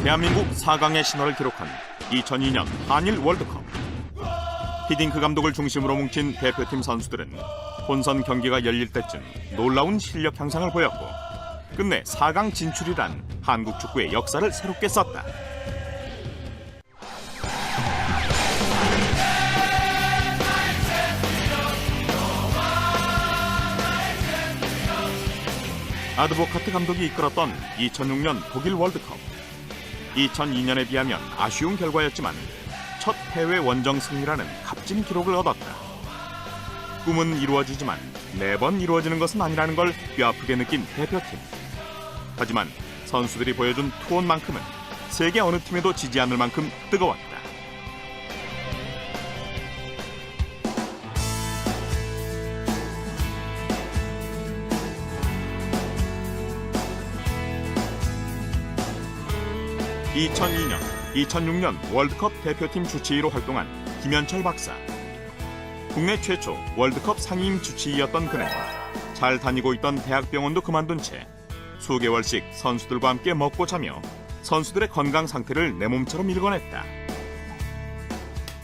대한민국 4강의 신화를 기록한 2002년 한일 월드컵. 히딩크 감독을 중심으로 뭉친 대표팀 선수들은 본선 경기가 열릴 때쯤 놀라운 실력 향상을 보였고 끝내 4강 진출이란 한국 축구의 역사를 새롭게 썼다. 아드보카트 감독이 이끌었던 2006년 독일 월드컵. 2002년에 비하면 아쉬운 결과였지만 첫 해외 원정 승리라는 값진 기록을 얻었다. 꿈은 이루어지지만 매번 이루어지는 것은 아니라는 걸 뼈아프게 느낀 대표팀. 하지만 선수들이 보여준 투혼만큼은 세계 어느 팀에도 지지 않을 만큼 뜨거웠다. (2002년) 2006년 월드컵 대표팀 주치의로 활동한 김현철 박사. 국내 최초 월드컵 상임 주치의였던 그는 잘 다니고 있던 대학병원도 그만둔 채 수개월씩 선수들과 함께 먹고 자며 선수들의 건강 상태를 내 몸처럼 읽어냈다.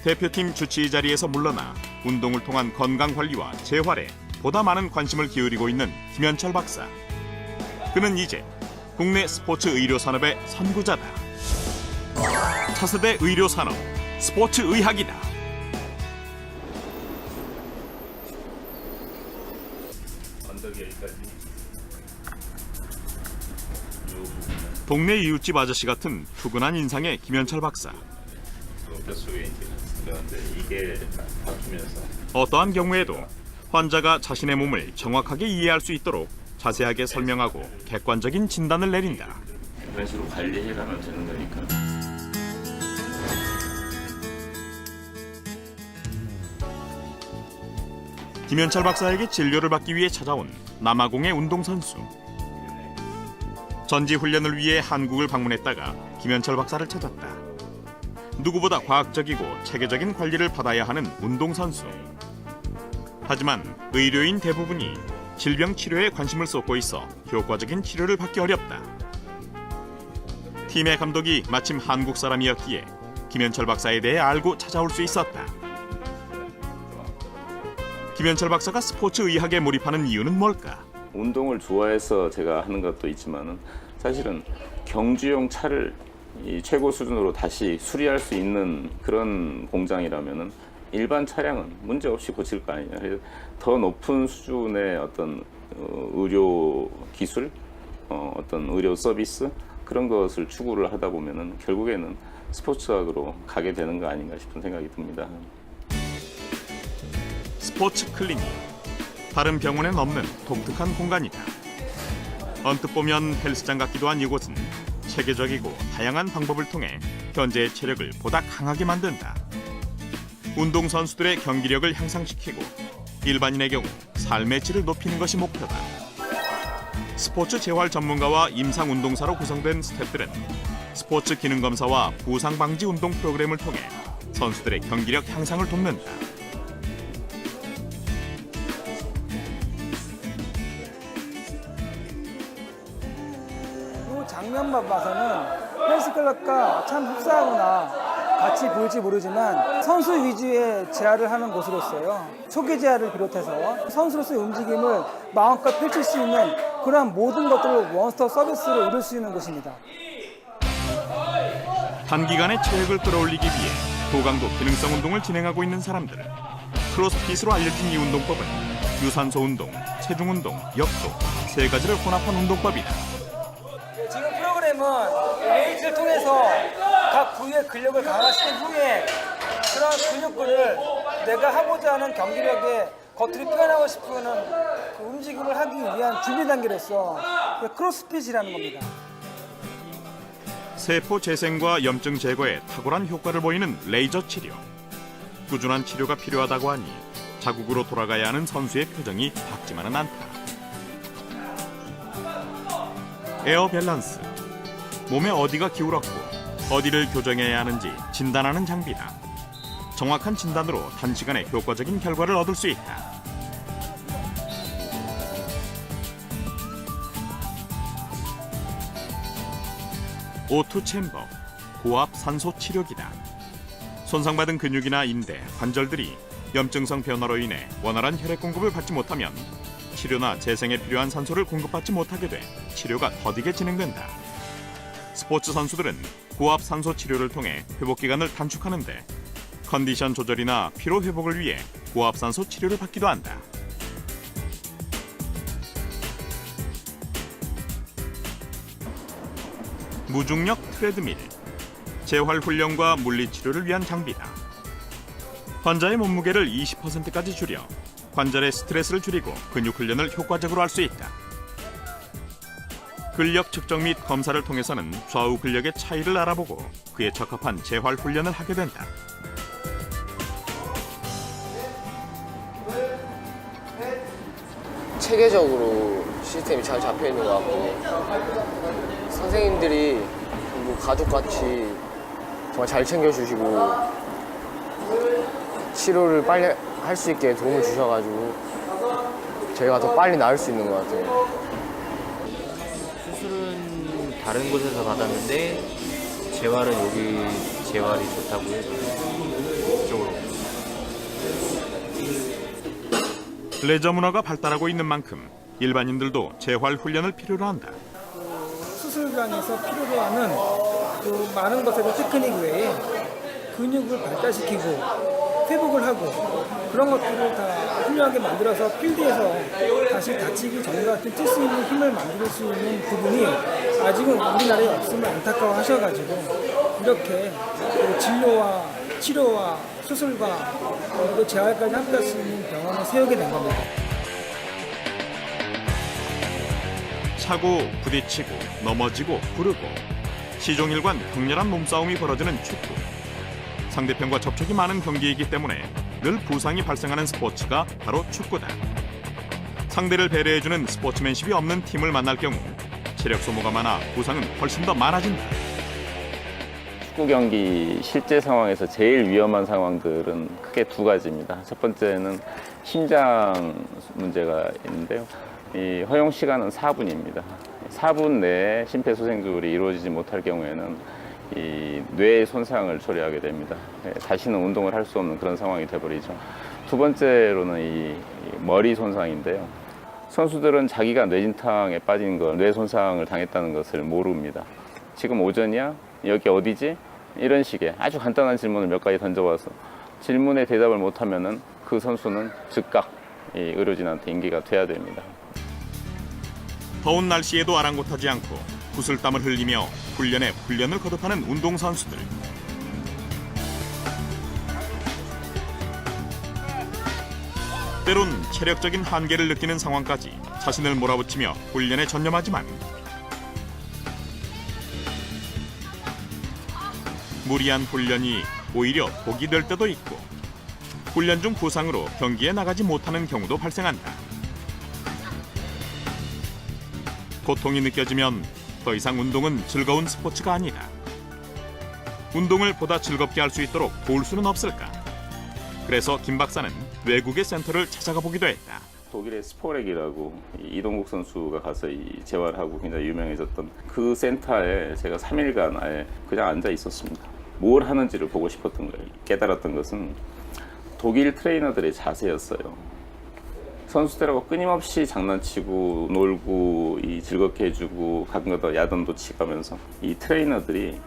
대표팀 주치의 자리에서 물러나 운동을 통한 건강 관리와 재활에 보다 많은 관심을 기울이고 있는 김현철 박사. 그는 이제 국내 스포츠 의료 산업의 선구자다. 차세대 의료 산업, 스포츠 의학이다. 동네 이웃집 아저씨 같은 푸근한 인상의 김현철 박사. 어떠한 경우에도 환자가 자신의 몸을 정확하게 이해할 수 있도록 자세하게 설명하고 객관적인 진단을 내린다. 이런 식으로 관리해가면 되는 거니까. 김현철 박사에게 진료를 받기 위해 찾아온 남아공의 운동선수. 전지훈련을 위해 한국을 방문했다가 김현철 박사를 찾았다. 누구보다 과학적이고 체계적인 관리를 받아야 하는 운동선수. 하지만 의료인 대부분이 질병 치료에 관심을 쏟고 있어 효과적인 치료를 받기 어렵다. 팀의 감독이 마침 한국 사람이었기에 김현철 박사에 대해 알고 찾아올 수 있었다. 김현철 박사가 스포츠 의학에 몰입하는 이유는 뭘까? 운동을 좋아해서 제가 하는 것도 있지만은 사실은 경주용 차를 이 최고 수준으로 다시 수리할 수 있는 그런 공장이라면은 일반 차량은 문제 없이 고칠 거 아니냐. 그래서 더 높은 수준의 어떤 의료 기술, 어떤 의료 서비스 그런 것을 추구를 하다 보면은 결국에는 스포츠학으로 가게 되는 거 아닌가 싶은 생각이 듭니다. 스포츠 클리닉. 다른 병원엔 없는 독특한 공간이다. 언뜻 보면 헬스장 같기도 한 이곳은 체계적이고 다양한 방법을 통해 현재의 체력을 보다 강하게 만든다. 운동선수들의 경기력을 향상시키고 일반인의 경우 삶의 질을 높이는 것이 목표다. 스포츠 재활 전문가와 임상운동사로 구성된 스태프들은 스포츠 기능검사와 부상방지 운동 프로그램을 통해 선수들의 경기력 향상을 돕는다. 장면만 봐서는 헬스클럽과 참 흡사하구나 같이 보일지 모르지만 선수 위주의 재활을 하는 곳으로서요. 초기 재활을 비롯해서 선수로서의 움직임을 마음껏 펼칠 수 있는 그러한 모든 것들을 원스톱 서비스로 이룰 수 있는 곳입니다. 단기간에 체력을 끌어올리기 위해 고강도 기능성 운동을 진행하고 있는 사람들. 크로스핏으로 알려진 이 운동법은 유산소 운동, 체중 운동, 역도 세 가지를 혼합한 운동법이다. 지금 프로그램은 웨이트를 통해서 각 부위의 근력을 강화시킨 후에 그런 근육들을 내가 하고자 하는 경기력에 겉으로 표현하고 싶은 그 움직임을 하기 위한 준비 단계로서 크로스핏이라는 겁니다. 세포 재생과 염증 제거에 탁월한 효과를 보이는 레이저 치료. 꾸준한 치료가 필요하다고 하니 자국으로 돌아가야 하는 선수의 표정이 밝지만은 않다. 에어 밸런스. 몸의 어디가 기울었고 어디를 교정해야 하는지 진단하는 장비다. 정확한 진단으로 단시간에 효과적인 결과를 얻을 수 있다. O2 챔버. 고압 산소 치료기다. 손상받은 근육이나 인대, 관절들이 염증성 변화로 인해 원활한 혈액 공급을 받지 못하면 치료나 재생에 필요한 산소를 공급받지 못하게 돼 치료가 더디게 진행된다. 스포츠 선수들은 고압 산소 치료를 통해 회복 기간을 단축하는데 컨디션 조절이나 피로 회복을 위해 고압 산소 치료를 받기도 한다. 무중력 트레드밀, 재활 훈련과 물리 치료를 위한 장비다. 환자의 몸무게를 20%까지 줄여 관절의 스트레스를 줄이고 근육 훈련을 효과적으로 할 수 있다. 근력 측정 및 검사를 통해서는 좌우 근력의 차이를 알아보고 그에 적합한 재활 훈련을 하게 된다. 체계적으로 시스템이 잘 잡혀 있는 것 같고 선생님들이 뭐 가족같이 정말 잘 챙겨주시고 치료를 빨리 할 수 있게 도움을 주셔가지고 저희가 더 빨리 나을 수 있는 것 같아요. 수술은 다른 곳에서 받았는데 재활은 여기 재활이 좋다고 해서 이쪽으로. 레저 문화가 발달하고 있는 만큼 일반인들도 재활 훈련을 필요로 한다. 수술관에서 필요로 하는 그 많은 것의 테크닉 외에 근육을 발달시키고 회복을 하고 그런 것들을 다 훌륭하게 만들어서 필드에서 다시 다치기 전 같은 뛸 수 있는 힘을 만들 수 있는 부분이 아직은 우리나라에 없음을 안타까워 하셔가지고 이렇게 그 진료와 치료와 수술과 그리고 재활까지 함께 할 수 있는 병원을 세우게 된 겁니다. 차고 부딪히고 넘어지고 구르고 시종일관 격렬한 몸싸움이 벌어지는 축구. 상대편과 접촉이 많은 경기이기 때문에 늘 부상이 발생하는 스포츠가 바로 축구다. 상대를 배려해주는 스포츠맨십이 없는 팀을 만날 경우 체력 소모가 많아 부상은 훨씬 더 많아진다. 축구 경기 실제 상황에서 제일 위험한 상황들은 크게 두 가지입니다. 첫 번째는 심장 문제가 있는데요. 이 허용 시간은 4분입니다. 4분 내에 심폐소생술이 이루어지지 못할 경우에는 이 뇌의 손상을 초래하게 됩니다. 다시는 운동을 할 수 없는 그런 상황이 돼버리죠. 두 번째로는 이 머리 손상인데요. 선수들은 자기가 뇌진탕에 빠진 걸, 뇌 손상을 당했다는 것을 모릅니다. 지금 오전이야? 여기 어디지? 이런 식의 아주 간단한 질문을 몇 가지 던져와서 질문에 대답을 못하면은 그 선수는 즉각 이 의료진한테 인계가 돼야 됩니다. 더운 날씨에도 아랑곳하지 않고 구슬땀을 흘리며 훈련에 훈련을 거듭하는 운동선수들. 때론 체력적인 한계를 느끼는 상황까지 자신을 몰아붙이며 훈련에 전념하지만 무리한 훈련이 오히려 독이 될 때도 있고 훈련 중 부상으로 경기에 나가지 못하는 경우도 발생한다. 고통이 느껴지면 더 이상 운동은 즐거운 스포츠가 아니다. 운동을 보다 즐겁게 할 수 있도록 도울 수는 없을까? 그래서 김 박사는 외국의 센터를 찾아가 보기도 했다. 독일의 스포렉이라고 이동국 선수가 가서 이 재활하고 굉장히 유명해졌던 그 센터에 제가 3일간 아예 그냥 앉아 있었습니다. 뭘 하는지를 보고 싶었던 거예요. 깨달았던 것은 독일 트레이너들의 자세였어요. 선수들하고 끊임없이 장난치고 놀고 즐겁게 해주고 가끔가다 야단도 치가면서 이 트레이너들이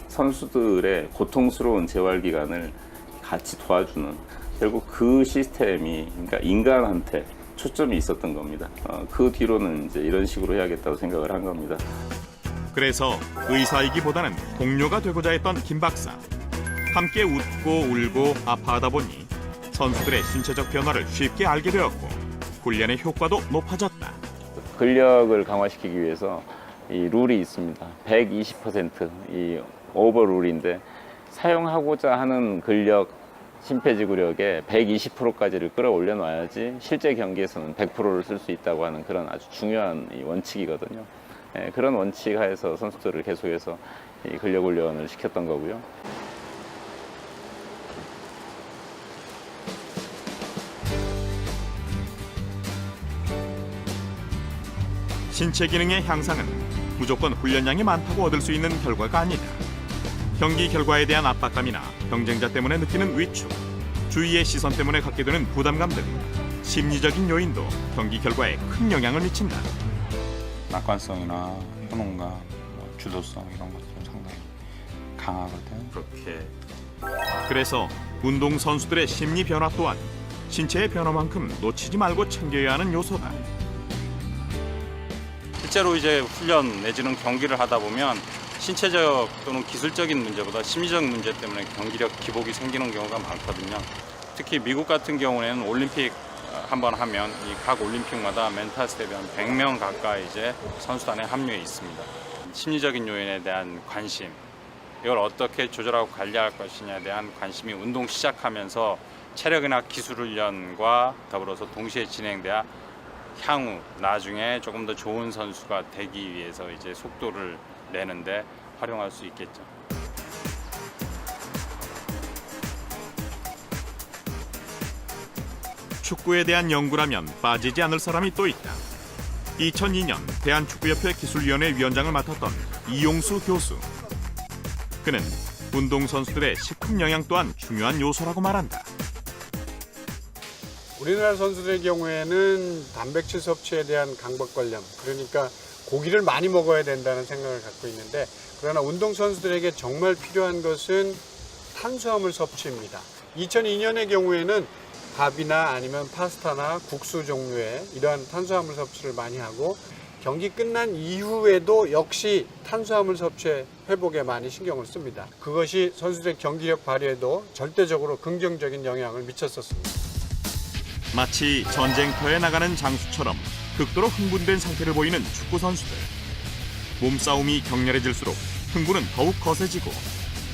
선수들의 고통스러운 재활 기간을 같이 도와주는 결국 그 시스템이 그러니까 인간한테 초점이 있었던 겁니다. 그 뒤로는 이제 이런 식으로 해야겠다고 생각을 한 겁니다. 그래서 의사이기보다는 동료가 되고자 했던 김 박사. 함께 웃고 울고 아파하다 보니 선수들의 신체적 변화를 쉽게 알게 되었고 훈련의 효과도 높아졌다. 근력을 강화시키기 위해서 이 룰이 있습니다. 120% 이 오버룰인데 사용하고자 하는 근력 심폐지구력의 120%까지를 끌어올려 놔야지 실제 경기에서는 100%를 쓸 수 있다고 하는 그런 아주 중요한 이 원칙이거든요. 그런 원칙 하에서 선수들을 계속해서 이 근력 훈련을 시켰던 거고요. 신체 기능의 향상은 무조건 훈련량이 많다고 얻을 수 있는 결과가 아니다. 경기 결과에 대한 압박감이나 경쟁자 때문에 느끼는 위축, 주위의 시선 때문에 갖게 되는 부담감 등 심리적인 요인도 경기 결과에 큰 영향을 미친다. 낙관성이나 효능감, 주도성 이런 것도 상당히 강하거든. 그렇게 그래서 운동 선수들의 심리 변화 또한 신체의 변화만큼 놓치지 말고 챙겨야 하는 요소다. 실제로 이제 훈련 내지는 경기를 하다 보면 신체적 또는 기술적인 문제보다 심리적 문제 때문에 경기력 기복이 생기는 경우가 많거든요. 특히 미국 같은 경우에는 올림픽 한번 하면 이 각 올림픽마다 멘탈 스텝이 한 100명 가까이 이제 선수단에 합류해 있습니다. 심리적인 요인에 대한 관심, 이걸 어떻게 조절하고 관리할 것이냐에 대한 관심이 운동 시작하면서 체력이나 기술 훈련과 더불어서 동시에 진행돼야 향후 나중에 조금 더 좋은 선수가 되기 위해서 이제 속도를 내는데 활용할 수 있겠죠. 축구에 대한 연구라면 빠지지 않을 사람이 또 있다. 2002년 대한축구협회 기술위원회 위원장을 맡았던 이용수 교수. 그는 운동선수들의 식품 영양 또한 중요한 요소라고 말한다. 우리나라 선수들의 경우에는 단백질 섭취에 대한 강박관념, 그러니까 고기를 많이 먹어야 된다는 생각을 갖고 있는데, 그러나 운동선수들에게 정말 필요한 것은 탄수화물 섭취입니다. 2002년의 경우에는 밥이나 아니면 파스타나 국수 종류의 이러한 탄수화물 섭취를 많이 하고, 경기 끝난 이후에도 역시 탄수화물 섭취 회복에 많이 신경을 씁니다. 그것이 선수들의 경기력 발휘에도 절대적으로 긍정적인 영향을 미쳤었습니다. 마치 전쟁터에 나가는 장수처럼 극도로 흥분된 상태를 보이는 축구 선수들. 몸싸움이 격렬해질수록 흥분은 더욱 거세지고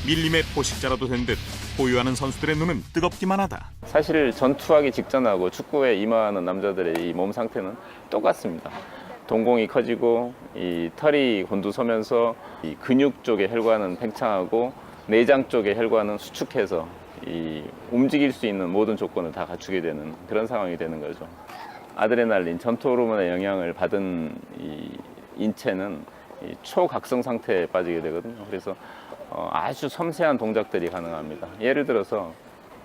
밀림의 포식자라도 된 듯 보유하는 선수들의 눈은 뜨겁기만 하다. 사실 전투하기 직전하고 축구에 임하는 남자들의 이 몸 상태는 똑같습니다. 동공이 커지고 이 털이 곤두서면서 이 근육 쪽의 혈관은 팽창하고 내장 쪽의 혈관은 수축해서 이 움직일 수 있는 모든 조건을 다 갖추게 되는 그런 상황이 되는 거죠. 아드레날린, 전투 호르몬의 영향을 받은 이 인체는 이 초각성 상태에 빠지게 되거든요. 그래서 아주 섬세한 동작들이 가능합니다. 예를 들어서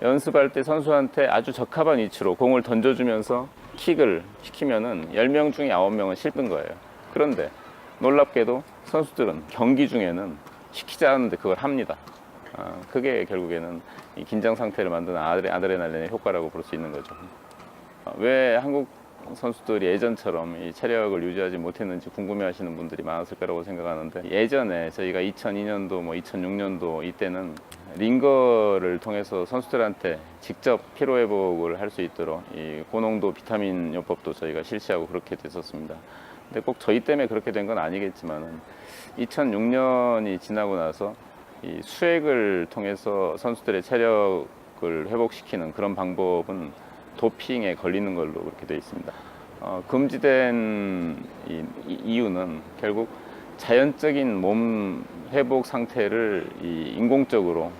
연습할 때 선수한테 아주 적합한 위치로 공을 던져주면서 킥을 시키면은 10명 중에 9명은 실패인 거예요. 그런데 놀랍게도 선수들은 경기 중에는 시키지 않았는데 그걸 합니다. 그게 결국에는 이 긴장 상태를 만드는 아드레날린의 효과라고 볼 수 있는 거죠. 왜 한국 선수들이 예전처럼 이 체력을 유지하지 못했는지 궁금해하시는 분들이 많았을 거라고 생각하는데, 예전에 저희가 2002년도, 2006년도 이때는 링거를 통해서 선수들한테 직접 피로 회복을 할 수 있도록 이 고농도 비타민 요법도 저희가 실시하고 그렇게 됐었습니다. 근데 꼭 저희 때문에 그렇게 된 건 아니겠지만은 2006년이 지나고 나서 이 수액을 통해서 선수들의 체력을 회복시키는 그런 방법은 도핑에 걸리는 걸로 그렇게 되어 있습니다. 금지된 이유는 결국 자연적인 몸 회복 상태를 인공적으로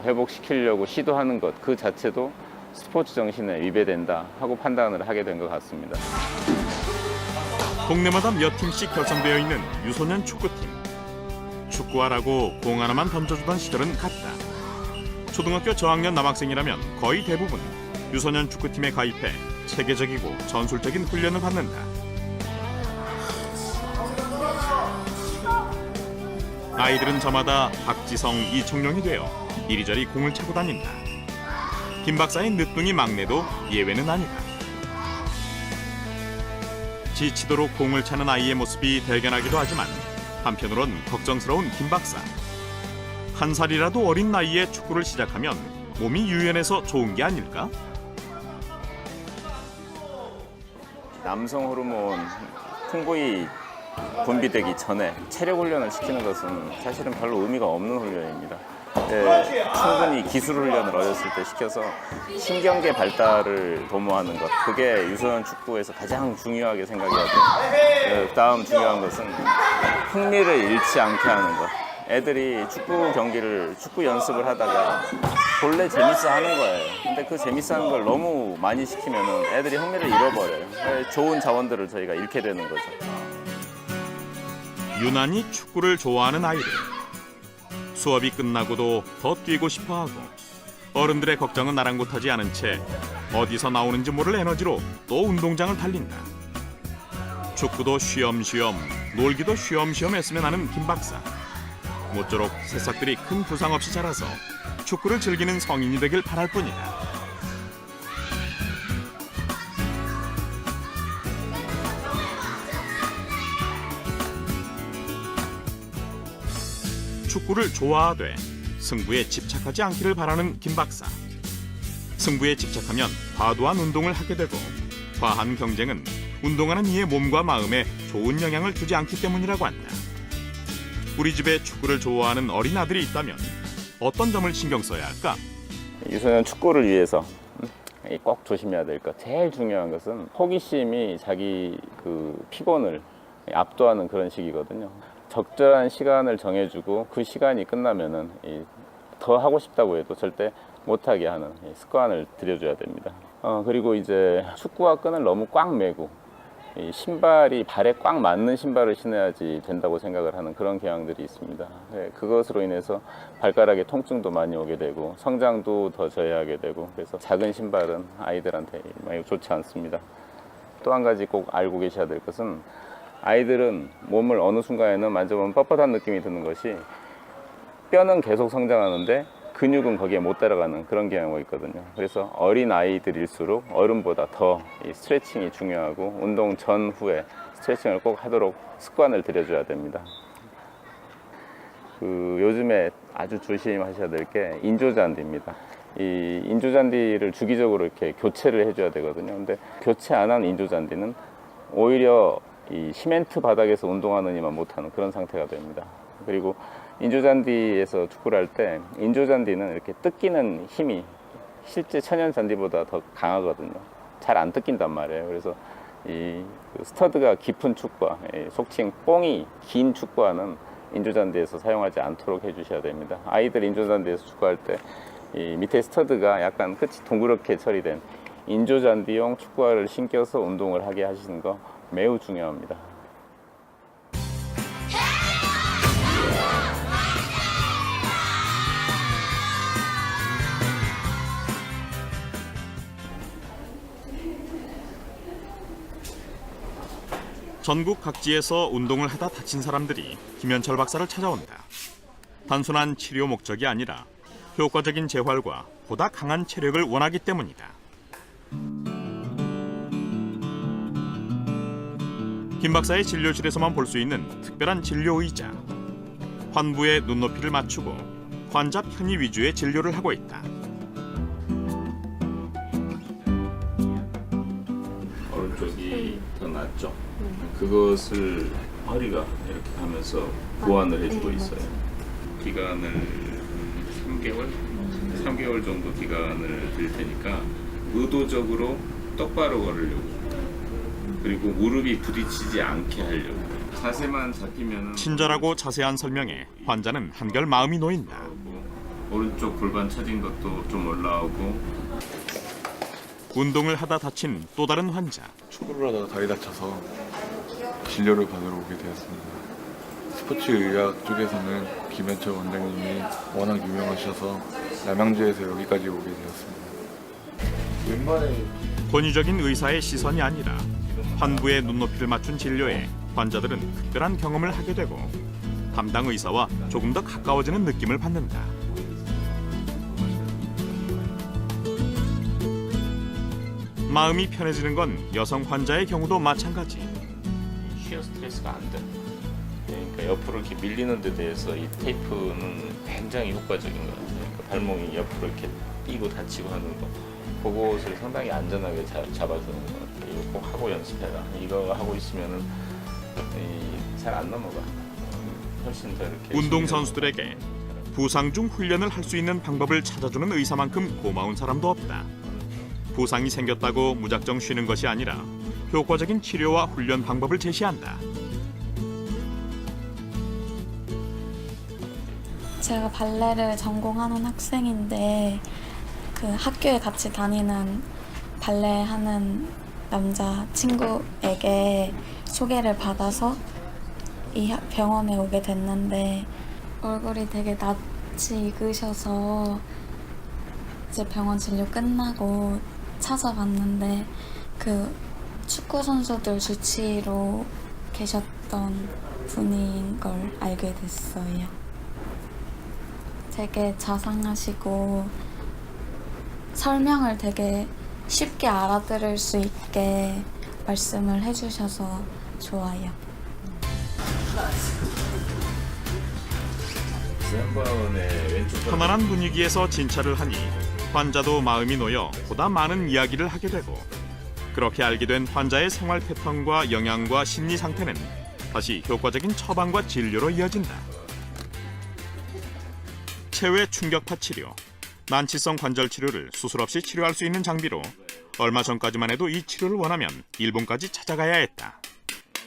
회복시키려고 시도하는 것 그 자체도 스포츠 정신에 위배된다 하고 판단을 하게 된 것 같습니다. 동네마다 몇 팀씩 결성되어 있는 유소년 축구팀. 축구하라고 공 하나만 던져주던 시절은 같다. 초등학교 저학년 남학생이라면 거의 대부분 유소년 축구팀에 가입해 체계적이고 전술적인 훈련을 받는다. 아이들은 저마다 박지성, 이청용이 되어 이리저리 공을 차고 다닌다. 김 박사의 늦둥이 막내도 예외는 아니다. 지치도록 공을 차는 아이의 모습이 대견하기도 하지만 한편으론 걱정스러운 김 박사. 한 살이라도 어린 나이에 축구를 시작하면 몸이 유연해서 좋은 게 아닐까? 남성 호르몬 풍부히 분비되기 전에 체력 훈련을 시키는 것은 사실은 별로 의미가 없는 훈련입니다. 충분히 기술 훈련을 어렸을 때 시켜서 신경계 발달을 도모하는 것, 그게 유소년 축구에서 가장 중요하게 생각해야 돼요. 다음 중요한 것은 흥미를 잃지 않게 하는 것. 애들이 축구 연습을 하다가 본래 재밌어 하는 거예요. 근데 그 재밌어 하는 걸 너무 많이 시키면 애들이 흥미를 잃어버려요. 좋은 자원들을 저희가 잃게 되는 거죠. 유난히 축구를 좋아하는 아이들. 수업이 끝나고도 더 뛰고 싶어하고 어른들의 걱정은 아랑곳하지 않은 채 어디서 나오는지 모를 에너지로 또 운동장을 달린다. 축구도 쉬엄쉬엄, 놀기도 쉬엄쉬엄 했으면 하는 김 박사. 모쪼록 새싹들이 큰 부상 없이 자라서 축구를 즐기는 성인이 되길 바랄 뿐이다. 축구를 좋아하되 승부에 집착하지 않기를 바라는 김 박사. 승부에 집착하면 과도한 운동을 하게 되고 과한 경쟁은 운동하는 이의 몸과 마음에 좋은 영향을 주지 않기 때문이라고 한다. 우리 집에 축구를 좋아하는 어린 아들이 있다면 어떤 점을 신경 써야 할까? 유소년 축구를 위해서 꼭 조심해야 될 것. 제일 중요한 것은 호기심이 자기 그 피곤을 압도하는 그런 시기거든요. 적절한 시간을 정해주고 그 시간이 끝나면은 더 하고 싶다고 해도 절대 못하게 하는 습관을 들여줘야 됩니다. 그리고 이제 축구화 끈을 너무 꽉 매고 이 신발이 발에 꽉 맞는 신발을 신어야지 된다고 생각을 하는 그런 경향들이 있습니다. 그것으로 인해서 발가락에 통증도 많이 오게 되고 성장도 더 저해하게 되고 그래서 작은 신발은 아이들한테 많이 좋지 않습니다. 또 한 가지 꼭 알고 계셔야 될 것은 아이들은 몸을 어느 순간에는 만져보면 뻣뻣한 느낌이 드는 것이 뼈는 계속 성장하는데 근육은 거기에 못 따라가는 그런 경우가 있거든요. 그래서 어린 아이들일수록 어른보다 더 이 스트레칭이 중요하고 운동 전후에 스트레칭을 꼭 하도록 습관을 들여줘야 됩니다. 요즘에 아주 조심하셔야 될 게 인조잔디입니다. 이 인조잔디를 주기적으로 이렇게 교체를 해줘야 되거든요. 근데 교체 안 한 인조잔디는 오히려 이 시멘트 바닥에서 운동하느니만 못하는 그런 상태가 됩니다. 그리고 인조잔디에서 축구를 할 때 인조잔디는 이렇게 뜯기는 힘이 실제 천연잔디보다 더 강하거든요. 잘 안 뜯긴단 말이에요. 그래서 이 스터드가 깊은 축구화, 속칭 뽕이 긴 축구화는 인조잔디에서 사용하지 않도록 해주셔야 됩니다. 아이들 인조잔디에서 축구할 때 이 밑에 스터드가 약간 끝이 동그랗게 처리된 인조잔디용 축구화를 신겨서 운동을 하게 하시는 거 매우 중요합니다. 전국 각지에서 운동을 하다 다친 사람들이 김현철 박사를 찾아온다. 단순한 치료 목적이 아니라 효과적인 재활과 보다 강한 체력을 원하기 때문이다. 김 박사의 진료실에서만 볼 수 있는 특별한 진료 의자. 환부의 눈높이를 맞추고 환자 편의 위주의 진료를 하고 있다. 오른쪽이 더 낫죠. 그것을 허리가 이렇게 하면서 보완을 해주고 있어요. 기간을 3개월 정도 기간을 드릴 테니까 의도적으로 똑바로 걸으려고 그리고 무릎이 부딪히지 않게 하려고 자세만 잡히면 친절하고 자세한 설명에 환자는 한결 마음이 놓인다. 오른쪽 골반 처진 것도 좀 올라오고 운동을 하다 다친 또 다른 환자. 축구를 하다가 다리 다쳐서 진료를 받으러 오게 되었습니다. 스포츠 의학 쪽에서는 김현철 원장님이 워낙 유명하셔서 남양주에서 여기까지 오게 되었습니다. 왼발에 권위적인 의사의 시선이 아니라 환부의 눈높이를 맞춘 진료에 환자들은 특별한 경험을 하게 되고 담당 의사와 조금 더 가까워지는 느낌을 받는다. 마음이 편해지는 건 여성 환자의 경우도 마찬가지. 시어 스트레스가 안 돼. 그러니까 옆으로 이렇게 밀리는 데 대해서 이 테이프는 굉장히 효과적인 것 같아요. 그러니까 발목이 옆으로 이렇게 뛰고 다치고 하는 거, 그것을 상당히 안전하게 잡아주는 것 같아요. 이거 꼭 하고 연습해라. 이거 하고 있으면은 잘 안 넘어가. 훨씬 더 이렇게. 운동 선수들에게 부상 중 훈련을 할 수 있는 방법을 찾아주는 의사만큼 고마운 사람도 없다. 부상이 생겼다고 무작정 쉬는 것이 아니라 효과적인 치료와 훈련 방법을 제시한다. 제가 발레를 전공하는 학생인데 그 학교에 같이 다니는 발레 하는 남자 친구에게 소개를 받아서 이 병원에 오게 됐는데 얼굴이 되게 낯이 익으셔서 이제 병원 진료 끝나고 찾아봤는데 그 축구 선수들 주치의로 계셨던 분인 걸 알게 됐어요. 되게 자상하시고 설명을 되게 쉽게 알아들을 수 있게 말씀을 해주셔서 좋아요. 편안한 분위기에서 진찰을 하니 환자도 마음이 놓여 보다 많은 이야기를 하게 되고 그렇게 알게 된 환자의 생활 패턴과 영양과 심리 상태는 다시 효과적인 처방과 진료로 이어진다. 체외 충격파 치료, 난치성 관절 치료를 수술 없이 치료할 수 있는 장비로 얼마 전까지만 해도 이 치료를 원하면 일본까지 찾아가야 했다.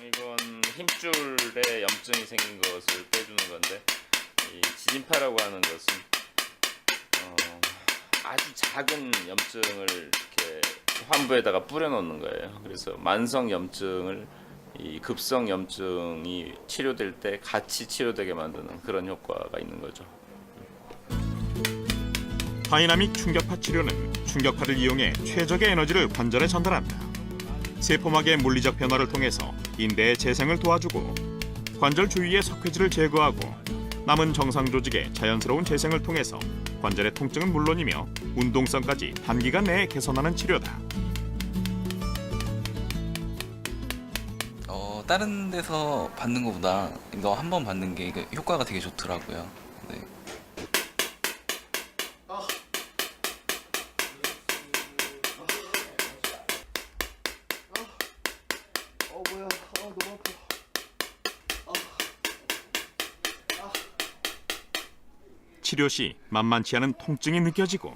이건 힘줄에 염증이 생긴 것을 빼주는 건데 이 지진파라고 하는 것은 아주 작은 염증을 이렇게 환부에다가 뿌려놓는 거예요. 그래서 만성 염증을 이 급성 염증이 치료될 때 같이 치료되게 만드는 그런 효과가 있는 거죠. 다이나믹 충격파 치료는 충격파를 이용해 최적의 에너지를 관절에 전달한다. 세포막의 물리적 변화를 통해서 인대의 재생을 도와주고 관절 주위의 석회질을 제거하고 남은 정상 조직의 자연스러운 재생을 통해서 관절의 통증은 물론이며 운동성까지 단기간 내에 개선하는 치료다. 다른 데서 받는 것보다 이거 한 번 받는 게 효과가 되게 좋더라고요. 네. 치료 시 만만치 않은 통증이 느껴지고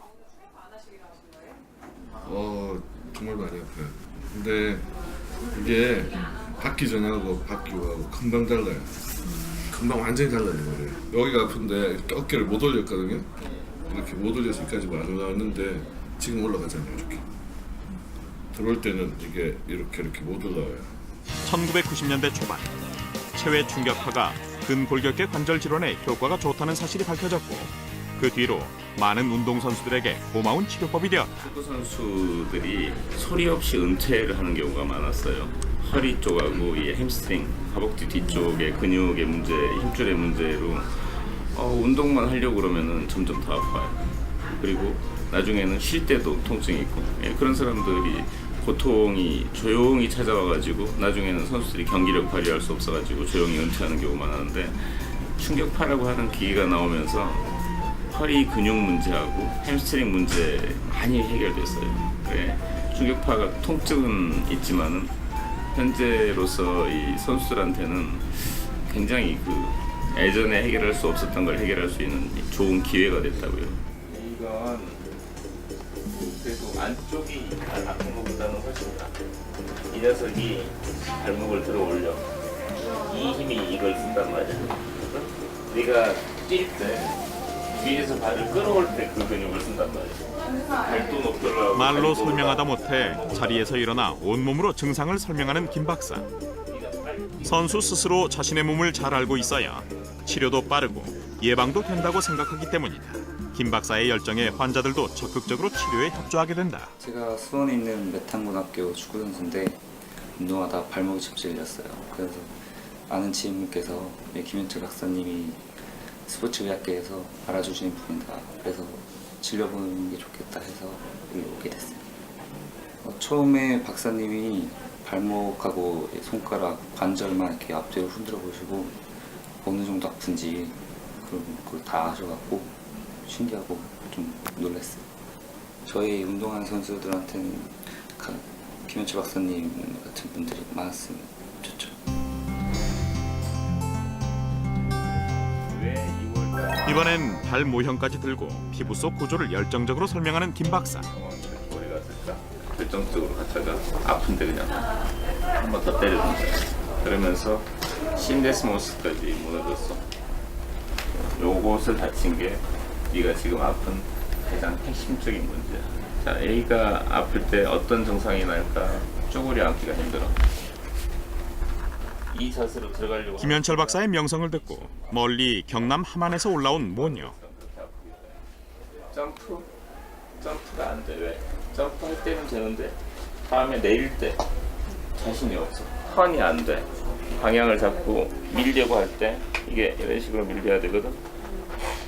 정말 많이 아파요. 근데 이게 받기 전하고 받기 후하고 금방 달라요. 금방 완전히 달라요. 이거를. 여기가 아픈데 이렇게 어깨를 못 올렸거든요. 이렇게 못 올려서 여기까지 안 올라왔는데 지금 올라가잖아요. 이렇게. 들어올 때는 이게 이렇게 못 올라와요. 1990년대 초반 체외 충격파가 근골격계 관절 질환에 효과가 좋다는 사실이 밝혀졌고 그 뒤로 많은 운동선수들에게 고마운 치료법이 되었다. 축구 선수들이 소리 없이 은퇴를 하는 경우가 많았어요. 허리 쪽하고 이 햄스트링, 허벅지 뒤쪽의 근육의 문제, 힘줄의 문제로 운동만 하려고 그러면은 점점 더 아파요. 그리고 나중에는 쉴 때도 통증이 있고 그런 사람들이 고통이 조용히 찾아와가지고 나중에는 선수들이 경기력 발휘할 수 없어가지고 조용히 은퇴하는 경우가 많은데 충격파라고 하는 기계가 나오면서 허리 근육 문제하고 햄스트링 문제 많이 해결됐어요. 충격파가 통증은 있지만은 현재로서 이 선수들한테는 굉장히 예전에 해결할 수 없었던 걸 해결할 수 있는 좋은 기회가 됐다고요. 이건 그래도 안쪽이 아픈 것보다는 훨씬 나아. 이 녀석이 발목을 들어 올려. 이 힘이 이걸 쓴단 말이야. 네가 뛸 때 뒤에서 발을 끌어올 때 그 근육을 쓴단 말이야. 발도 높여라고. 말로 설명하다 못해 자리에서 일어나 온몸으로 증상을 설명하는 김 박사. 선수 스스로 자신의 몸을 잘 알고 있어야 치료도 빠르고 예방도 된다고 생각하기 때문이다. 김 박사의 열정에 환자들도 적극적으로 치료에 협조하게 된다. 제가 수원에 있는 메탄고등학교 축구 선수인데 운동하다 발목이 접질렸어요. 그래서 아는 지인분께서 김현철 박사님이 스포츠의학계에서 알아주시는 분이다. 그래서 진료보는 게 좋겠다 해서 여기 오게 됐어요. 처음에 박사님이 발목하고 손가락, 관절만 이렇게 앞뒤로 흔들어 보시고 어느 정도 아픈지 그걸 다 하셔갖고 신기하고 좀 놀랐어요. 저희 운동하는 선수들한테는 김현철 박사님 같은 분들이 많았으면 좋죠. 이번엔 발 모형까지 들고 피부 속 구조를 열정적으로 설명하는 김 박사. 머리가 됐다. 결정적으로 갔다가 아픈데 그냥 한 번 더 때려준 거야. 그러면서 신데스모스까지 무너졌어. 요것을 다친 게 네가 지금 아픈 가장 핵심적인 문제야. 자, A가 아플 때 어떤 증상이 날까? 쪼그려 앉기가 힘들어. 이 자세로 들어가려고. 김현철 박사의 명성을 듣고 멀리 경남 함안에서 올라온 모녀. 점프가 안 돼. 왜? 점프할 때는 되는데 다음에 내릴 때 자신이 없어. 턴이 안 돼. 방향을 잡고 밀려고 할 때 이게 이런 식으로 밀려야 되거든.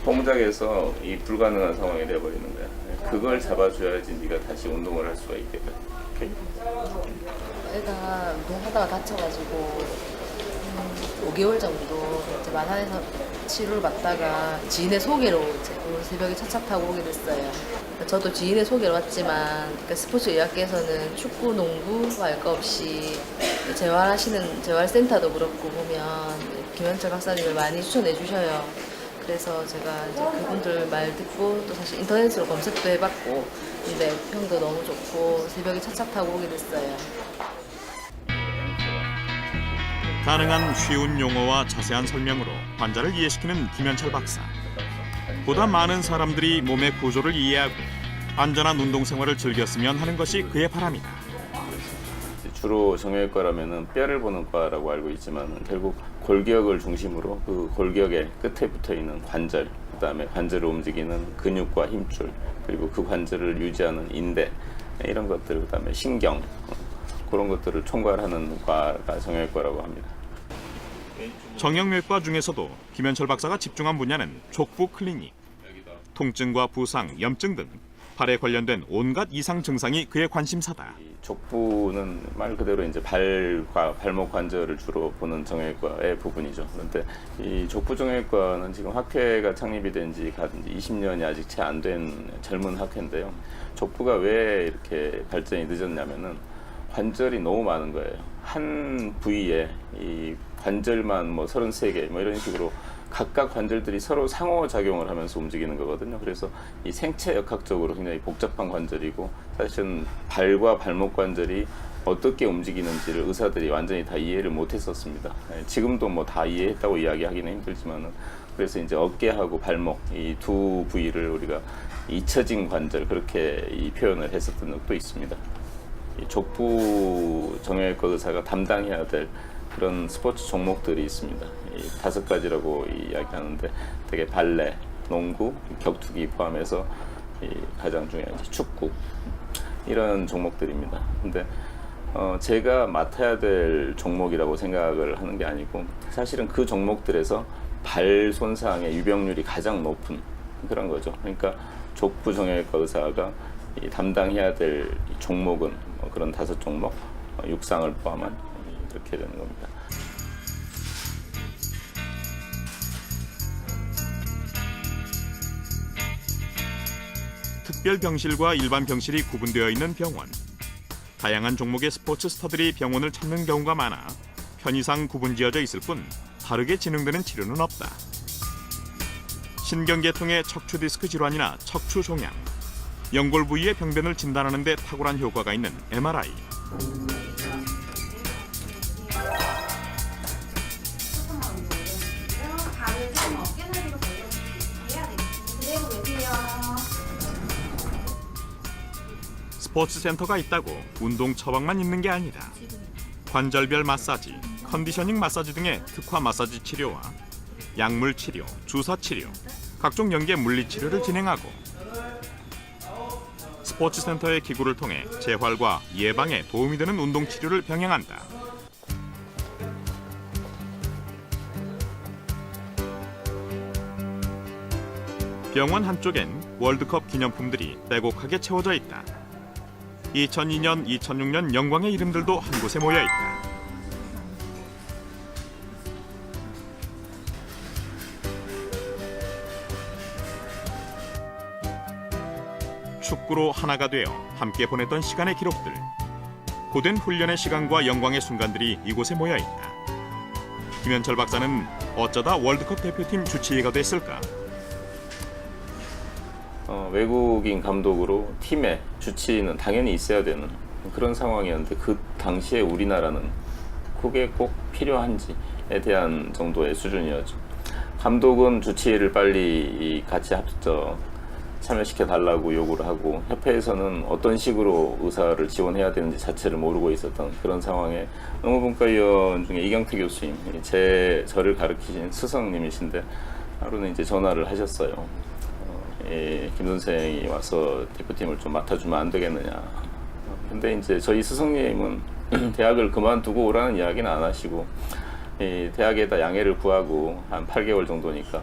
동작에서 이 불가능한 상황이 돼버리는 거야. 그걸 잡아줘야지 네가 다시 운동을 할 수가 있겠다. 오케이? 애가 운동하다가 다쳐가지고 5개월 정도 이제 마산에서 치료를 받다가 지인의 소개로 이제 오늘 새벽에 차차 타고 오게 됐어요. 저도 지인의 소개로 왔지만 그러니까 스포츠 의학계에서는 축구, 농구 할 거 없이 재활하시는 재활센터도 그렇고 보면 김현철 박사님을 많이 추천해 주셔요. 그래서 제가 이제 그분들 말 듣고 또 사실 인터넷으로 검색도 해봤고 근데 평도 너무 좋고 새벽에 차차 타고 오게 됐어요. 가능한 쉬운 용어와 자세한 설명으로 환자를 이해시키는 김현철 박사. 보다 많은 사람들이 몸의 구조를 이해하고 안전한 운동 생활을 즐겼으면 하는 것이 그의 바람이다. 주로 정형외과라면은 뼈를 보는 과라고 알고 있지만 결국 골격을 중심으로 그 골격의 끝에 붙어 있는 관절, 그다음에 관절을 움직이는 근육과 힘줄, 그리고 그 관절을 유지하는 인대 이런 것들, 그다음에 신경 그런 것들을 총괄하는 과가 정형외과라고 합니다. 정형외과 중에서도 김현철 박사가 집중한 분야는 족부 클리닉. 통증과 부상, 염증 등 발에 관련된 온갖 이상 증상이 그의 관심사다. 족부는 말 그대로 이제 발과 발목 관절을 주로 보는 정형외과의 부분이죠. 그런데 이 족부 정형외과는 지금 학회가 창립이 된 지 20년이 아직 채 안 된 젊은 학회인데요. 족부가 왜 이렇게 발전이 늦었냐면은 관절이 너무 많은 거예요. 한 부위에 이 관절만 뭐 33개 뭐 이런 식으로 각각 관절들이 서로 상호작용을 하면서 움직이는 거거든요. 그래서 이 생체역학적으로 굉장히 복잡한 관절이고 사실은 발과 발목 관절이 어떻게 움직이는지를 의사들이 완전히 다 이해를 못했었습니다. 지금도 뭐 다 이해했다고 이야기하기는 힘들지만은 그래서 이제 어깨하고 발목 이 두 부위를 우리가 잊혀진 관절 그렇게 이 표현을 했었던 적도 있습니다. 이 족부 정형외과 의사가 담당해야 될 그런 스포츠 종목들이 있습니다. 이 5가지라고 이야기하는데 되게 발레, 농구, 격투기 포함해서 이 가장 중요한 축구 이런 종목들입니다. 근데 제가 맡아야 될 종목이라고 생각을 하는 게 아니고 사실은 그 종목들에서 발 손상의 유병률이 가장 높은 그런 거죠. 그러니까 족부 정형외과 의사가 이 담당해야 될 종목은 그런 5종목, 육상을 포함한 이렇게 되는 겁니다. 특별 병실과 일반 병실이 구분되어 있는 병원. 다양한 종목의 스포츠 스타들이 병원을 찾는 경우가 많아 편의상 구분지어져 있을 뿐 다르게 진행되는 치료는 없다. 신경계통의 척추 디스크 질환이나 척추 종양, 연골 부위의 병변을 진단하는 데 탁월한 효과가 있는 MRI. 스포츠 센터가 있다고 운동 처방만 있는 게 아니다. 관절별 마사지, 컨디셔닝 마사지 등의 특화 마사지 치료와 약물 치료, 주사 치료, 각종 연계 물리 치료를 진행하고 스포츠 센터의 기구를 통해 재활과 예방에 도움이 되는 운동 치료를 병행한다. 병원 한쪽엔 월드컵 기념품들이 빼곡하게 채워져 있다. 2002년, 2006년 영광의 이름들도 한 곳에 모여 있다. 축구로 하나가 되어 함께 보냈던 시간의 기록들. 고된 훈련의 시간과 영광의 순간들이 이곳에 모여 있다. 김현철 박사는 어쩌다 월드컵 대표팀 주치의가 됐을까? 외국인 감독으로 팀의 주치의는 당연히 있어야 되는 그런 상황이었는데 그 당시에 우리나라는 그게 꼭 필요한지에 대한 정도의 수준이었죠. 감독은 주치의를 빨리 같이 참여시켜 달라고 요구를 하고 협회에서는 어떤 식으로 의사를 지원해야 되는지 자체를 모르고 있었던 그런 상황에 농업분과위원 중에 이경태 교수님, 저를 가르치신 스승님이신데 하루는 이제 전화를 하셨어요. 김 선생이 와서 대표팀을 좀 맡아주면 안 되겠느냐. 근데 이제 저희 스승님은 대학을 그만두고 오라는 이야기는 안 하시고 대학에다 양해를 구하고 한 8개월 정도니까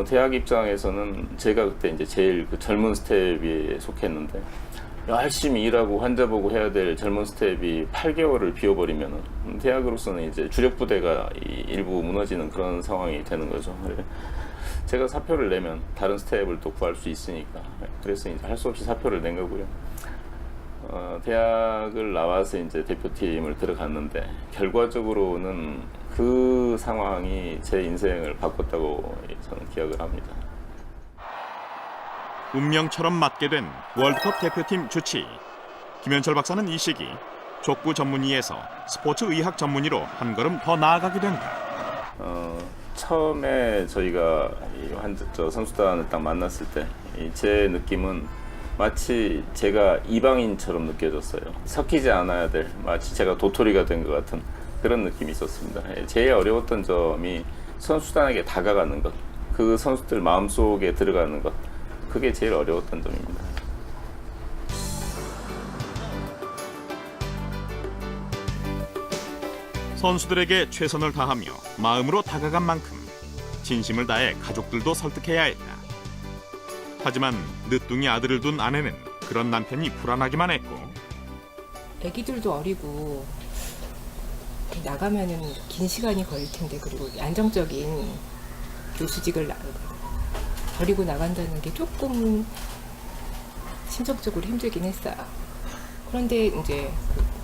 대학 입장에서는 제가 그때 이제 제일 그 젊은 스텝에 속했는데 열심히 일하고 환자 보고 해야 될 젊은 스텝이 8개월을 비워버리면은 대학으로서는 이제 주력 부대가 일부 무너지는 그런 상황이 되는 거죠. 제가 사표를 내면 다른 스텝을 또 구할 수 있으니까 그래서 이제 할 수 없이 사표를 낸 거고요. 대학을 나와서 이제 대표팀을 들어갔는데 결과적으로는 그 상황이 제 인생을 바꿨다고 저는 기억을 합니다. 운명처럼 맞게 된 월드컵 대표팀 주치. 김현철 박사는 이 시기 족구 전문의에서 스포츠 의학 전문의로 한 걸음 더 나아가게 된다. 처음에 저희가 선수단을 딱 만났을 때 제 느낌은 마치 제가 이방인처럼 느껴졌어요. 섞이지 않아야 될, 마치 제가 도토리가 된 것 같은 그런 느낌이 있었습니다. 제일 어려웠던 점이 선수단에게 다가가는 것, 그 선수들 마음속에 들어가는 것, 그게 제일 어려웠던 점입니다. 선수들에게 최선을 다하며 마음으로 다가간 만큼 진심을 다해 가족들도 설득해야 했다. 하지만 늦둥이 아들을 둔 아내는 그런 남편이 불안하기만 했고 아기들도 어리고 나가면은 긴 시간이 걸릴 텐데 그리고 안정적인 교수직을 버리고 나간다는 게 조금 심적적으로 힘들긴 했어요. 그런데 이제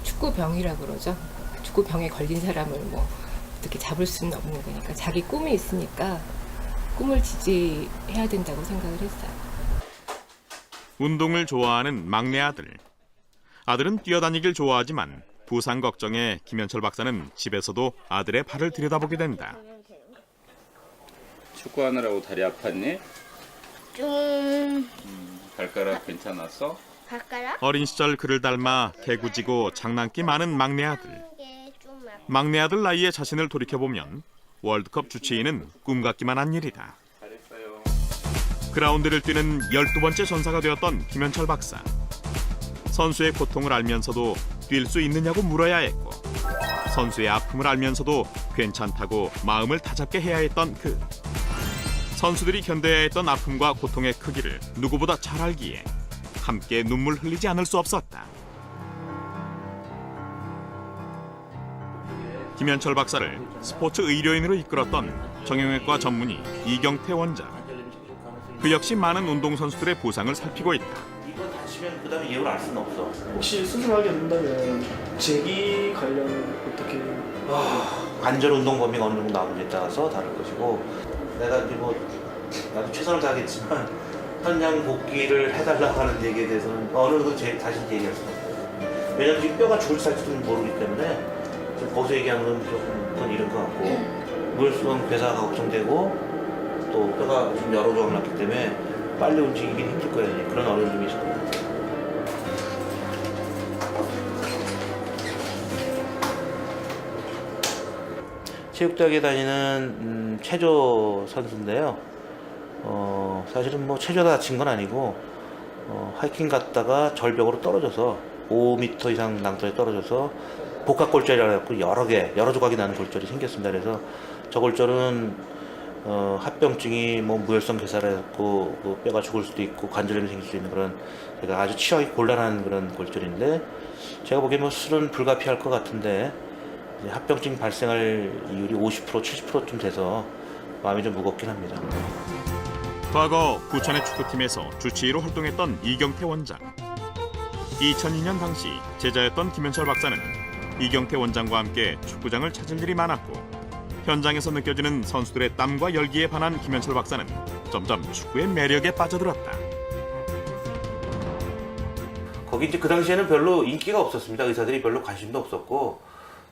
축구병이라 그러죠. 축구병에 걸린 사람을 뭐 어떻게 잡을 수는 없는 거니까 자기 꿈이 있으니까 꿈을 지지해야 된다고 생각을 했어요. 운동을 좋아하는 막내 아들. 아들은 뛰어다니길 좋아하지만 부상 걱정에 김현철 박사는 집에서도 아들의 발을 들여다보게 된다. 축구하느라고 다리 아팠니? 발가락 괜찮았어? 어린 시절 그를 닮아 개구지고 장난기 많은 막내 아들. 막내 아들 나이에 자신을 돌이켜보면 월드컵 주치의는 꿈 같기만 한 일이다. 그라운드를 뛰는 12번째 전사가 되었던 김현철 박사. 선수의 고통을 알면서도 뛸 수 있느냐고 물어야 했고 선수의 아픔을 알면서도 괜찮다고 마음을 다잡게 해야 했던 그. 선수들이 견뎌야 했던 아픔과 고통의 크기를 누구보다 잘 알기에 함께 눈물 흘리지 않을 수 없었다. 김현철 박사를 스포츠 의료인으로 이끌었던 정형외과 전문의 이경태 원장. 그 역시 많은 운동선수들의 부상을 살피고 있다. 이거 다치면 그 다음에 이유를 알 수는 없어. 혹시 수술하게 된다면 재기 관련 어떻게? 관절 운동 범위가 어느 정도 나오는지에 따라서 다를 것이고 내가 이제 뭐 나도 최선을 다하겠지만 현장 복귀를 해달라고 하는 얘기에 대해서는 어느 정도 다시 얘기할 수는 없어요. 왜냐면 지금 뼈가 죽을지 살지는 모르기 때문에 거기서 얘기하는 건 조금 그건 이런 것 같고 무혈수용 괴사가 걱정되고 또 뼈가 좀 여러 조각 났기 때문에 빨리 움직이긴 힘들 거예요. 그런 어려움이 있을 거예요. 체육대학에 다니는 체조 선수인데요. 사실은 뭐 체조다 다친 건 아니고 하이킹 갔다가 절벽으로 떨어져서 5m 이상 낭떠러지에 떨어져서 복합골절이라고 해서 여러 조각이 나는 골절이 생겼습니다. 그래서 저 골절은 합병증이 뭐 무혈성 괴사를 했고 그 뼈가 죽을 수도 있고 관절염이 생길 수 있는 그런 제가 아주 치료하기 곤란한 그런 골절인데 제가 보기에 뭐 수술은 불가피할 것 같은데 이제 합병증 발생할 이율이 50% 70%쯤 돼서 마음이 좀 무겁긴 합니다. 과거 부천의 축구팀에서 주치의로 활동했던 이경태 원장. 2002년 당시 제자였던 김현철 박사는 이경태 원장과 함께 축구장을 찾을 일이 많았고 현장에서 느껴지는 선수들의 땀과 열기에 반한 김현철 박사는 점점 축구의 매력에 빠져들었다. 거기 이제 그 당시에는 별로 인기가 없었습니다. 의사들이 별로 관심도 없었고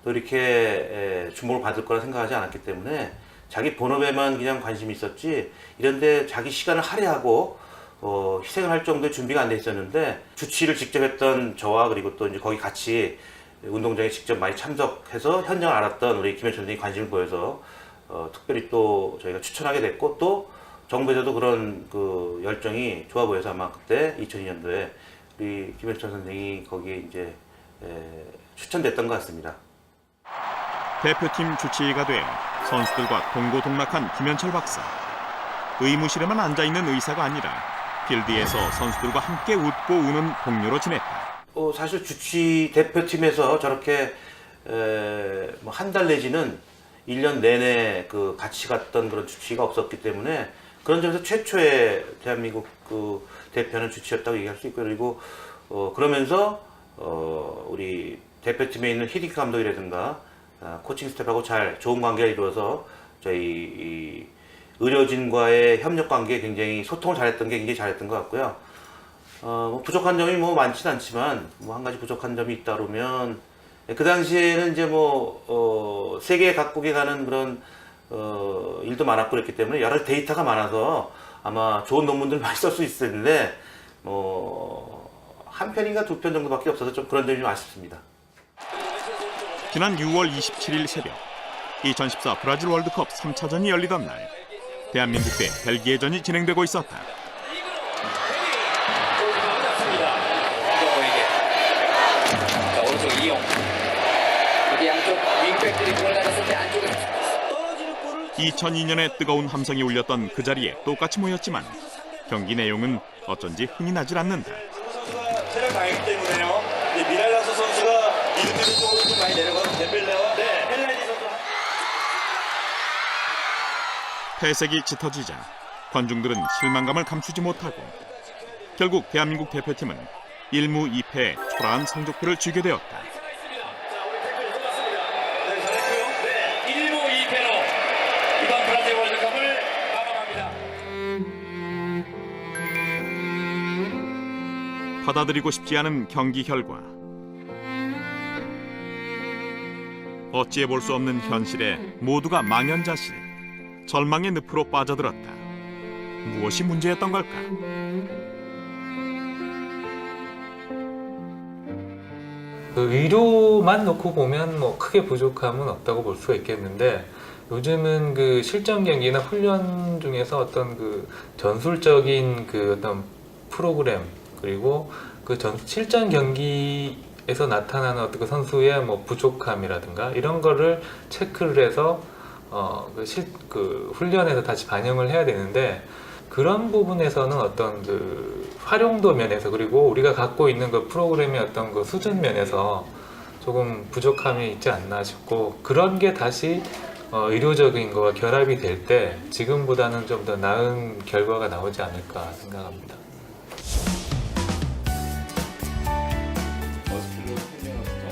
또 이렇게 주목을 받을 거라 생각하지 않았기 때문에 자기 본업에만 그냥 관심이 있었지 이런데 자기 시간을 할애하고 희생을 할 정도의 준비가 안 돼 있었는데 주치를 직접 했던 저와 그리고 또 이제 거기 같이 운동장에 직접 많이 참석해서 현장을 알았던 우리 김현철 선생님이 관심을 보여서 특별히 또 저희가 추천하게 됐고 또 정부에서도 그런 그 열정이 좋아 보여서 아마 그때 2002년도에 우리 김현철 선생이 거기에 이제 추천됐던 것 같습니다. 대표팀 주치의가 되어 선수들과 동고동락한 김현철 박사. 의무실에만 앉아있는 의사가 아니라 필드에서 선수들과 함께 웃고 우는 동료로 지냈다. 사실 주치 대표팀에서 저렇게 뭐 한 달 내지는 1년 내내 그 같이 갔던 그런 주치가 없었기 때문에 그런 점에서 최초의 대한민국 그 대표는 주치였다고 얘기할 수 있고요. 그리고 그러면서 우리 대표팀에 있는 히딩크 감독이라든가 코칭 스태프하고 잘 좋은 관계를 이루어서 저희 이 의료진과의 협력 관계에 굉장히 소통을 잘했던 게 굉장히 잘했던 것 같고요. 뭐 부족한 점이 뭐 많지는 않지만 뭐 한 가지 부족한 점이 있다 그러면 그 당시에는 이제 뭐 세계 각국에 가는 그런 일도 많았고 그랬기 때문에 여러 데이터가 많아서 아마 좋은 논문들 많이 쓸 수 있었는데 뭐 한 편인가 두 편 정도밖에 없어서 좀 그런 점이 좀 아쉽습니다. 지난 6월 27일 새벽 2014 브라질 월드컵 3차전이 열리던 날 대한민국 대 벨기에전이 진행되고 있었다. 오른쪽 이용. 이게 양쪽 윙백들이 공을 가졌을 때 안쪽에 2002년에 뜨거운 함성이 울렸던 그 자리에 똑같이 모였지만 경기 내용은 어쩐지 흥이 나질 않는다. 체력 강했기 때문에요. 미랄라스 선수가 미드필드 쪽으로 좀 많이 내려가서 덴벨레와 헬라이디 선수. 패색이 짙어지자 관중들은 실망감을 감추지 못하고 결국 대한민국 대표팀은 1무 2패의 초라한 성적표를 쥐게 되었다. 1무 2패로 이번 브라질 월드컵을 마감합니다. 받아들이고 싶지 않은 경기 결과. 어찌해 볼 수 없는 현실에 모두가 망연자실, 절망의 늪으로 빠져들었다. 무엇이 문제였던 걸까? 그 의료만 놓고 보면 뭐 크게 부족함은 없다고 볼 수가 있겠는데 요즘은 그 실전 경기나 훈련 중에서 어떤 그 전술적인 그 어떤 프로그램 그리고 그 실전 경기에서 나타나는 어떤 그 선수의 뭐 부족함이라든가 이런 거를 체크를 해서 그 훈련에서 다시 반영을 해야 되는데 그런 부분에서는 어떤 그 활용도 면에서 그리고 우리가 갖고 있는 그 프로그램의 어떤 그 수준 면에서 조금 부족함이 있지 않나 싶고 그런 게 다시 의료적인 거와 결합이 될 때 지금보다는 좀 더 나은 결과가 나오지 않을까 생각합니다.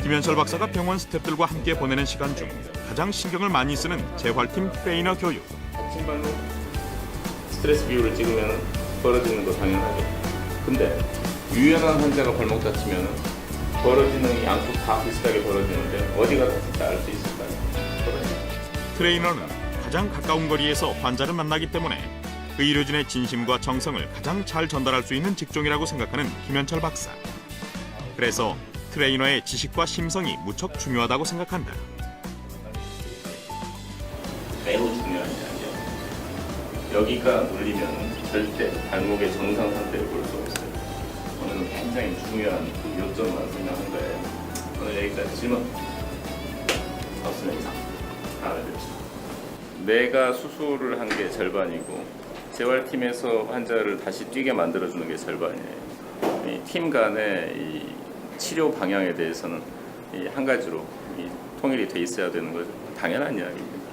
김현철 박사가 병원 스태프들과 함께 보내는 시간 중 가장 신경을 많이 쓰는 재활팀 트레이너 교육. 침발로 스트레스 비율을 찍으면 벌어지는 거 당연하죠. 근데 유연한 환자가 발목 다치면 벌어지는 양쪽 다 비슷하게 벌어지는데 어디가 다칠지 알 수 있을까요? 트레이너는 가장 가까운 거리에서 환자를 만나기 때문에 의료진의 진심과 정성을 가장 잘 전달할 수 있는 직종이라고 생각하는 김현철 박사. 그래서 트레이너의 지식과 심성이 무척 중요하다고 생각한다. 매우 중요한 이야기예요. 여기가 눌리면 절대 발목의 정상 상태를 볼 수 없어요. 오늘은 굉장히 중요한 요점만 설명한 거예요. 오늘 여기까지 질문 없으면 이상 알아뵙시다. 내가 수술을 한 게 절반이고 재활팀에서 환자를 다시 뛰게 만들어주는 게 절반이에요. 이 팀 간의 이 치료 방향에 대해서는 한 가지로 통일이 돼 있어야 되는 거죠. 당연한 이야기입니다.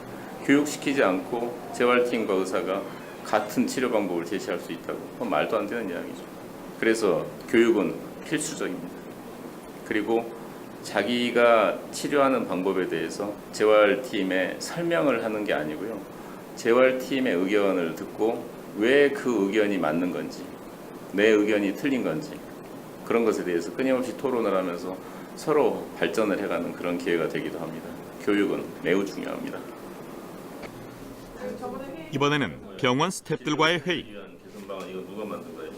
교육시키지 않고 재활팀과 의사가 같은 치료 방법을 제시할 수 있다고 그건 말도 안 되는 이야기죠. 그래서 교육은 필수적입니다. 그리고 자기가 치료하는 방법에 대해서 재활팀에 설명을 하는 게 아니고요. 재활팀의 의견을 듣고 왜 그 의견이 맞는 건지 내 의견이 틀린 건지 그런 것에 대해서 끊임없이 토론을 하면서 서로 발전을 해가는 그런 기회가 되기도 합니다. 교육은 매우 중요합니다. 이번에는 병원 스태프들과의 회의. 개선방은 이거 누가 만든 거예요?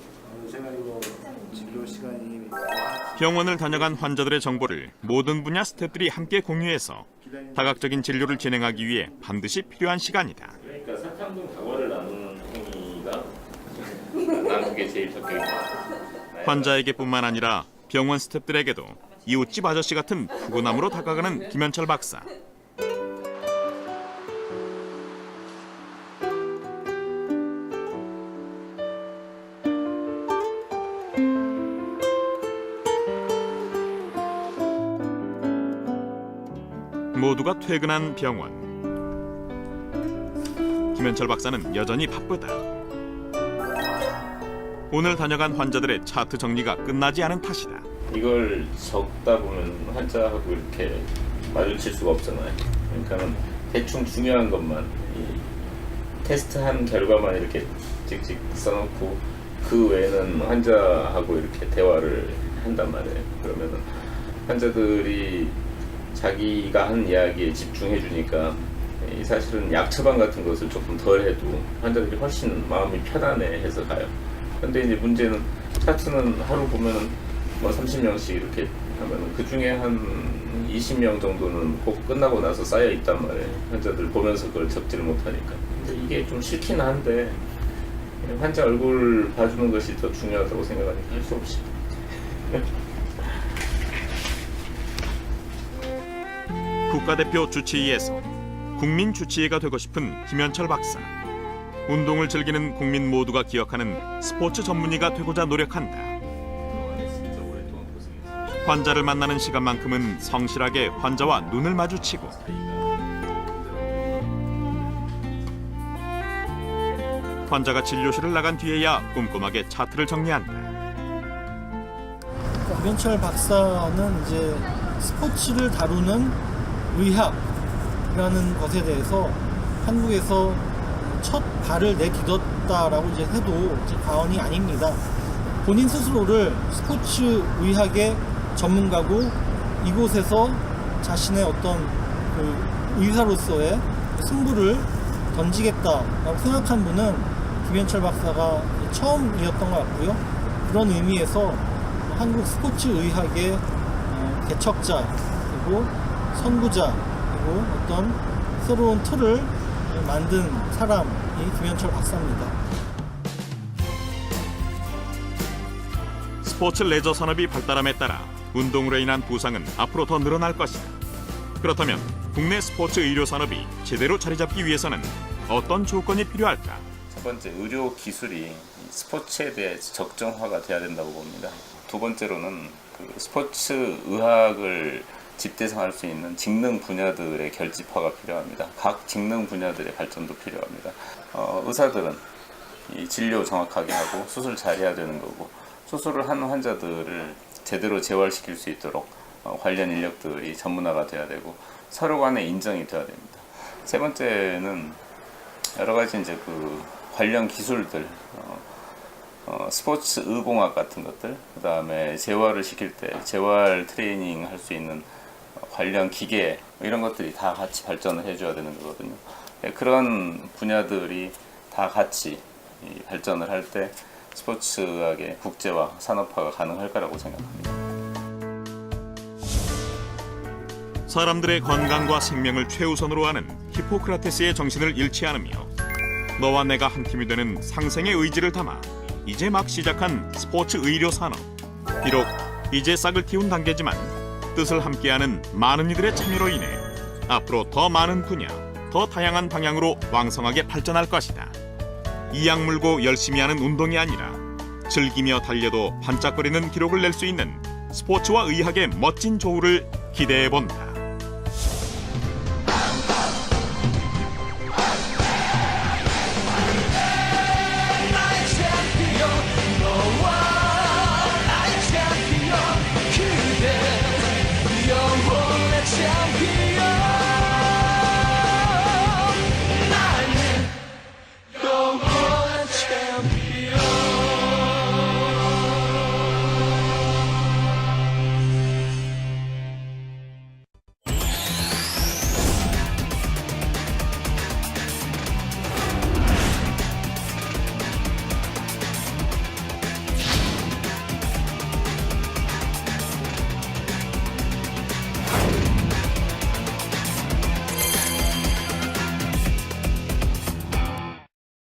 병원을 다녀간 환자들의 정보를 모든 분야 스태프들이 함께 공유해서 다각적인 진료를 진행하기 위해 반드시 필요한 시간이다. 그러니까 사탕동 다과를 나누는 행위가 난 그게 제일 적격이다. 환자에게뿐만 아니라 병원 스태프들에게도 이웃집 아저씨 같은 푸근함으로 다가가는 김현철 박사. 모두가 퇴근한 병원. 김현철 박사는 여전히 바쁘다. 오늘 다녀간 환자들의 차트 정리가 끝나지 않은 탓이다. 이걸 적다 보면 환자하고 이렇게 마주칠 수가 없잖아요. 그러니까는 대충 중요한 것만 테스트한 결과만 이렇게 찍찍 써놓고 그 외에는 환자하고 이렇게 대화를 한단 말이에요. 그러면은 환자들이 자기가 한 이야기에 집중해 주니까 사실은 약 처방 같은 것을 조금 덜 해도 환자들이 훨씬 마음이 편안해 해서 가요. 근데 이제 문제는 차트는 하루 보면은 뭐 30명씩 이렇게 하면은 그 중에 한 20명 정도는 꼭 끝나고 나서 쌓여 있단 말이에요. 환자들 보면서 그걸 적지를 못하니까. 근데 이게 좀 싫긴 한데 환자 얼굴 봐주는 것이 더 중요하다고 생각하니까 할 수 없이. 국가대표 주치의에서 국민 주치의가 되고 싶은 김현철 박사. 운동을 즐기는 국민 모두가 기억하는 스포츠 전문의가 되고자 노력한다. 환자를 만나는 시간만큼은 성실하게 환자와 눈을 마주치고 환자가 진료실을 나간 뒤에야 꼼꼼하게 차트를 정리한다. 김현철 박사는 이제 스포츠를 다루는 의학이라는 것에 대해서 한국에서 첫 발을 내딛었다라고 이제 해도 이제 과언이 아닙니다. 본인 스스로를 스포츠 의학의 전문가고 이곳에서 자신의 어떤 그 의사로서의 승부를 던지겠다라고 생각한 분은 김현철 박사가 처음이었던 것 같고요. 그런 의미에서 한국 스포츠 의학의 개척자 그리고 선구자 그리고 어떤 새로운 틀을 만든 사람이 김현철 박사입니다. 스포츠 레저 산업이 발달함에 따라 운동으로 인한 부상은 앞으로 더 늘어날 것이다. 그렇다면 국내 스포츠 의료 산업이 제대로 자리 잡기 위해서는 어떤 조건이 필요할까? 첫 번째, 의료 기술이 스포츠에 대해 적정화가 돼야 된다고 봅니다. 두 번째로는 그 스포츠 의학을 집대성할 수 있는 직능 분야들의 결집화가 필요합니다. 각 직능 분야들의 발전도 필요합니다. 의사들은 이 진료 정확하게 하고 수술 잘해야 되는 거고 수술을 한 환자들을 제대로 재활시킬 수 있도록 관련 인력들이 전문화가 돼야 되고 서로 간에 인정이 돼야 됩니다. 세 번째는 여러 가지 이제 그 관련 기술들, 스포츠 의공학 같은 것들, 그 다음에 재활을 시킬 때 재활 트레이닝 할 수 있는 관련 기계 이런 것들이 다 같이 발전을 해줘야 되는 거거든요. 그런 분야들이 다 같이 발전을 할 때 스포츠의학의 국제화, 산업화가 가능할 거라고 생각합니다. 사람들의 건강과 생명을 최우선으로 하는 히포크라테스의 정신을 잃지 않으며 너와 내가 한 팀이 되는 상생의 의지를 담아 이제 막 시작한 스포츠 의료 산업. 비록 이제 싹을 틔운 단계지만 뜻을 함께하는 많은 이들의 참여로 인해 앞으로 더 많은 분야, 더 다양한 방향으로 왕성하게 발전할 것이다. 이악 물고 열심히 하는 운동이 아니라 즐기며 달려도 반짝거리는 기록을 낼 수 있는 스포츠와 의학의 멋진 조우를 기대해본다.